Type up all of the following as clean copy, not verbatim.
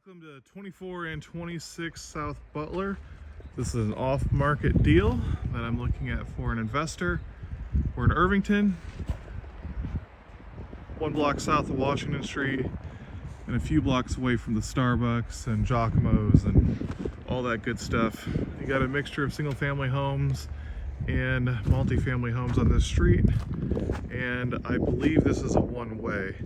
Welcome to 24 and 26 South Butler. This is an off-market deal that I'm looking at for an investor. We're in Irvington, one block south of Washington Street, and a few blocks away from the Starbucks and Giacomo's and all that good stuff. You got a mixture of single-family homes and multi-family homes on this street, and I believe this is a one-way.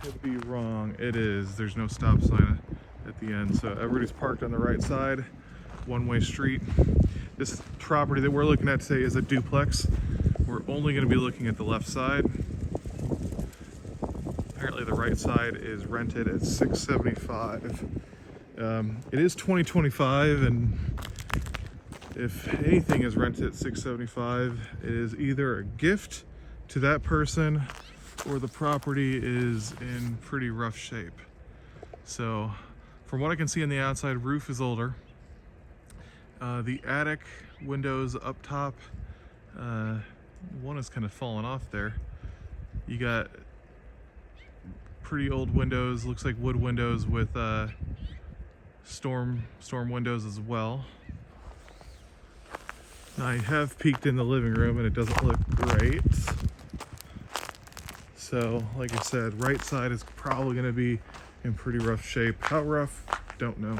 Could be wrong. It is. There's no stop sign at the end, so everybody's parked on the right side. One-way street. This property that we're looking at today is a duplex. We're only going to be looking at the left side. Apparently the right side is rented at $675. It is 2025, and if anything is rented at $675, it is either a gift to that person or the property is in pretty rough shape. So from what I can see on the outside, roof is older. The attic windows up top, one is kind of fallen off there. You got pretty old windows, looks like wood windows with storm windows as well. I have peeked in the living room and it doesn't look great. So, like I said, right side is probably going to be in pretty rough shape. How rough? Don't know.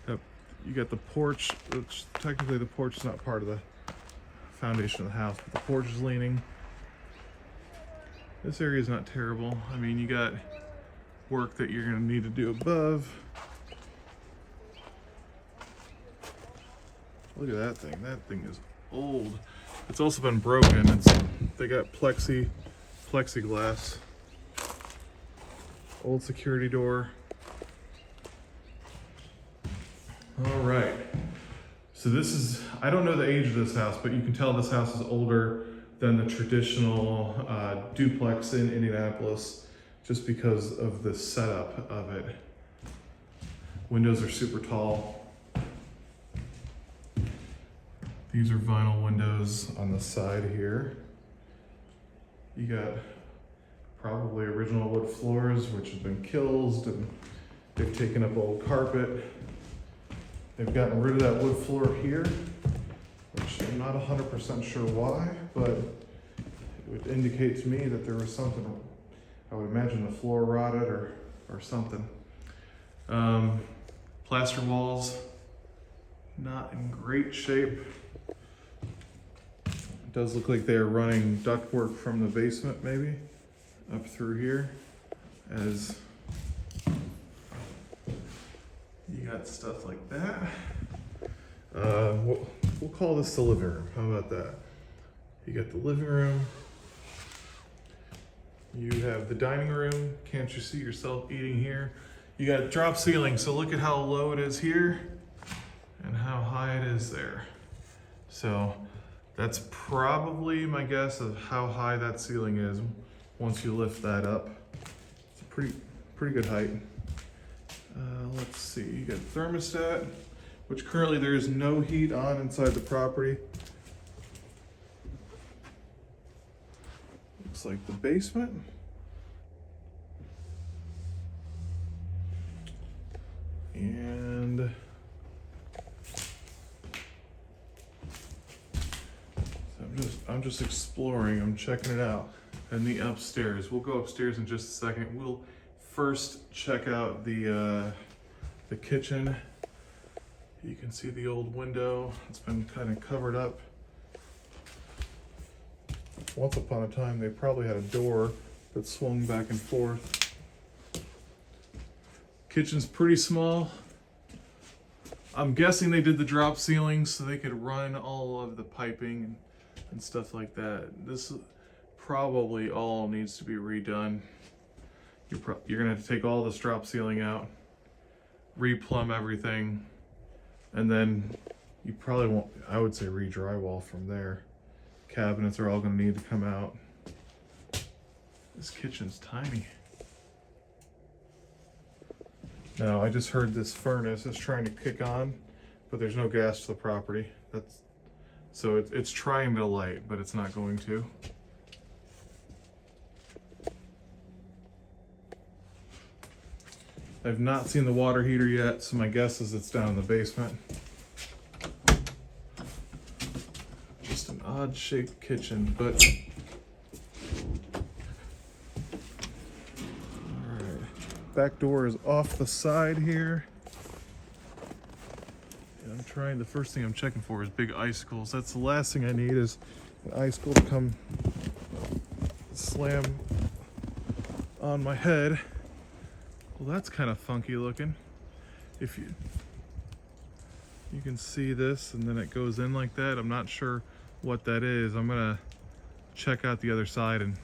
Yep. You got the porch, which technically the porch is not part of the foundation of the house, but the porch is leaning. This area is not terrible. I mean, you got work that you're going to need to do above. Look at that thing. That thing is old. It's also been broken. They got plexiglass. Old security door. All right. So this is, I don't know the age of this house, but you can tell this house is older than the traditional duplex in Indianapolis just because of the setup of it. Windows are super tall. These are vinyl windows on the side here. You got probably original wood floors, which have been kilted, and they've taken up old carpet. They've gotten rid of that wood floor here, which I'm not 100% sure why, but it would indicate to me that there was something, I would imagine the floor rotted or something. Plaster walls, not in great shape. Does look like they're running ductwork from the basement maybe up through here, as you got stuff like that. We'll call this the living room. How about that? You got the living room. You have the dining room. Can't you see yourself eating here? You got drop ceiling, so look at how low it is here and how high it is there. So that's probably my guess of how high that ceiling is once you lift that up. It's a pretty good height. Let's see, you got thermostat, which currently there is no heat on inside the property. Looks like the basement. And I'm just exploring, I'm checking it out. And the upstairs, we'll go upstairs in just a second. We'll first check out the kitchen. You can see the old window. It's been kind of covered up. Once upon a time, they probably had a door that swung back and forth. Kitchen's pretty small. I'm guessing they did the drop ceiling so they could run all of the piping and stuff like that. This probably all needs to be redone. You're gonna have to take all this drop ceiling out, re-plumb everything, and then you probably won't, I would say re-drywall from there. Cabinets are all gonna need to come out. This kitchen's tiny. Now, I just heard this furnace is trying to kick on, but there's no gas to the property. That's So it's trying to light, but it's not going to. I've not seen the water heater yet, so my guess is it's down in the basement. Just an odd shaped kitchen, but back door is off the side here. And I'm trying, the first thing I'm checking for is big icicles. That's the last thing I need, is an icicle to come slam on my head. Well, that's kind of funky looking. If you can see this, and then it goes in like that. I'm not sure what that is. I'm gonna check out the other side. And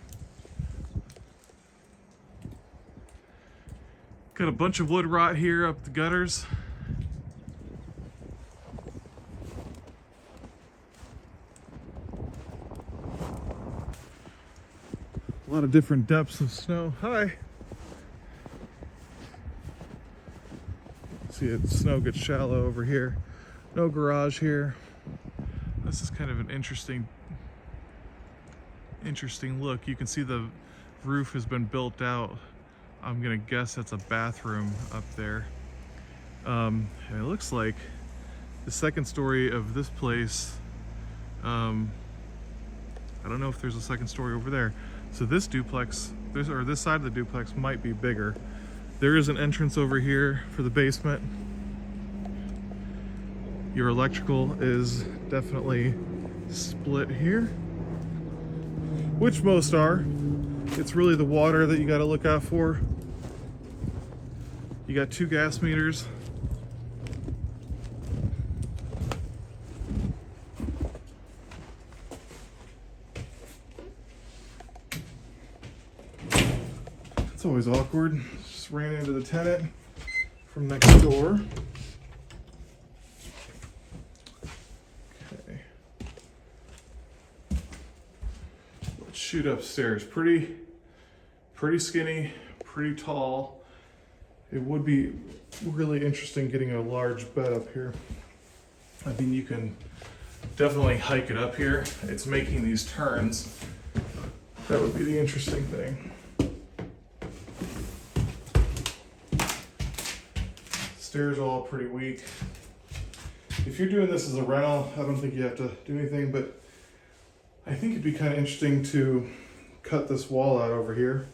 got a bunch of wood rot here up the gutters. A lot of different depths of snow. Hi. See it, snow gets shallow over here. No garage here. This is kind of an interesting look. You can see the roof has been built out. I'm gonna guess that's a bathroom up there. And it looks like the second story of this place, I don't know if there's a second story over there. So this duplex, this side of the duplex might be bigger. There is an entrance over here for the basement. Your electrical is definitely split here, which most are. It's really the water that you got to look out for. You got 2 gas meters. It's always awkward. Just ran into the tenant from next door. Okay. Let's shoot upstairs. Pretty skinny, pretty tall. It would be really interesting getting a large bed up here. I mean, you can definitely hike it up here. It's making these turns. That would be the interesting thing. Stairs are all pretty weak. If you're doing this as a rental, I don't think you have to do anything, but I think it'd be kind of interesting to cut this wall out over here,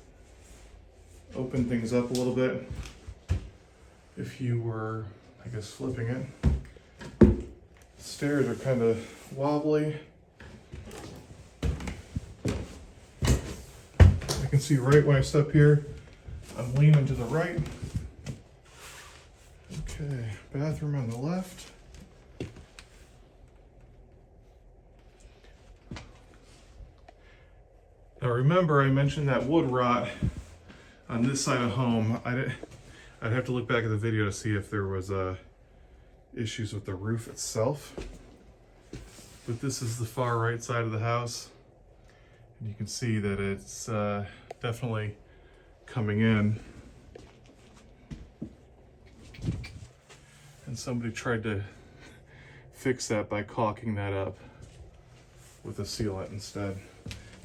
open things up a little bit. If you were, I guess, flipping it. Stairs are kind of wobbly. I can see right when I step here, I'm leaning to the right. Okay, bathroom on the left. Now remember, I mentioned that wood rot on this side of home. I'd have to look back at the video to see if there was issues with the roof itself. But this is the far right side of the house. And you can see that it's definitely coming in. And somebody tried to fix that by caulking that up with a sealant instead.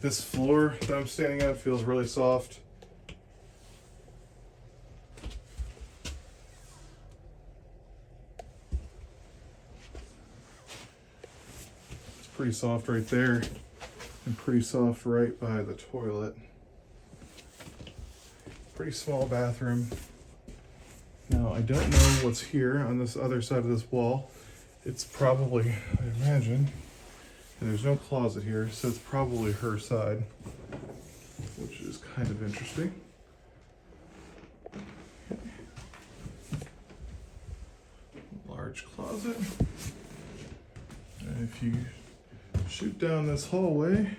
This floor that I'm standing on feels really soft. It's pretty soft right there and pretty soft right by the toilet. Pretty small bathroom. Now, I don't know what's here on this other side of this wall. It's probably, I imagine, and there's no closet here, so it's probably her side, which is kind of interesting. Large closet. And if you shoot down this hallway,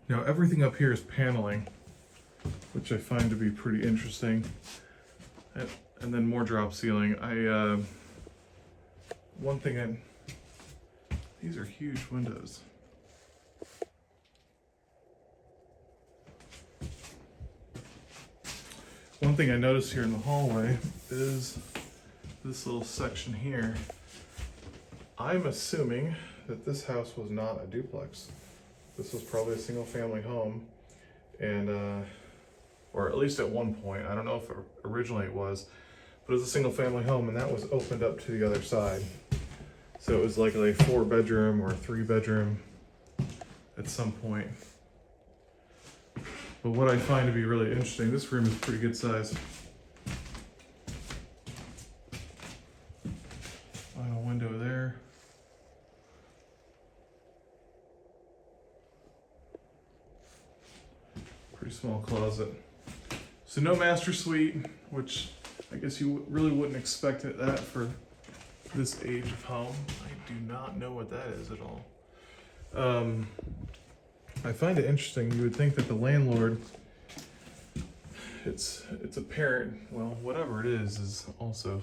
now everything up here is paneling, which I find to be pretty interesting. And then more drop ceiling. One thing these are huge windows. One thing I noticed here in the hallway is this little section here. I'm assuming that this house was not a duplex. This was probably a single family home, and or at least at one point. I don't know if originally it was, but it was a single family home, and that was opened up to the other side. So it was like a 4-bedroom or a 3-bedroom at some point. But what I find to be really interesting, this room is pretty good size. Final window there. Pretty small closet. So no master suite, which I guess you really wouldn't expect that for this age of home. I do not know what that is at all. I find it interesting. You would think that the landlord, it's apparent, well, whatever it is also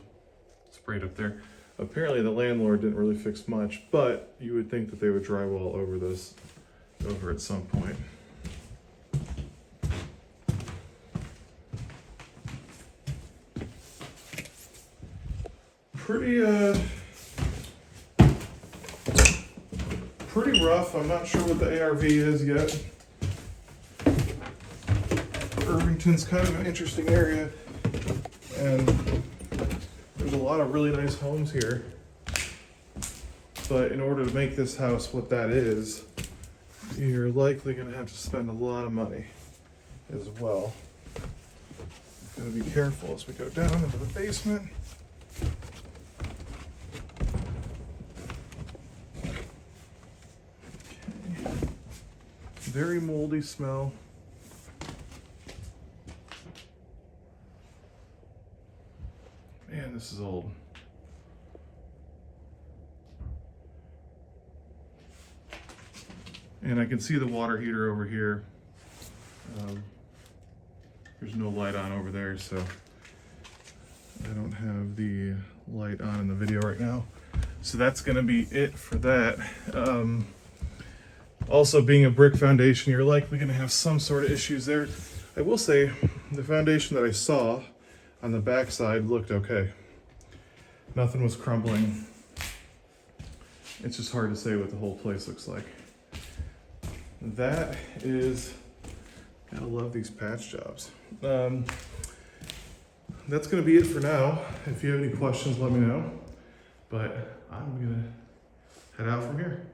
sprayed up there. Apparently the landlord didn't really fix much, but you would think that they would drywall over this over at some point. Pretty rough. I'm not sure what the ARV is yet. Irvington's kind of an interesting area, and there's a lot of really nice homes here. But in order to make this house what that is, you're likely going to have to spend a lot of money as well. Gotta be careful as we go down into the basement. Very moldy smell. Man, this is old. And I can see the water heater over here. There's no light on over there, so I don't have the light on in the video right now. So that's gonna be it for that. Also, being a brick foundation, you're likely going to have some sort of issues there. I will say, the foundation that I saw on the backside looked okay. Nothing was crumbling. It's just hard to say what the whole place looks like. That is, gotta love these patch jobs. That's going to be it for now. If you have any questions, let me know. But I'm going to head out from here.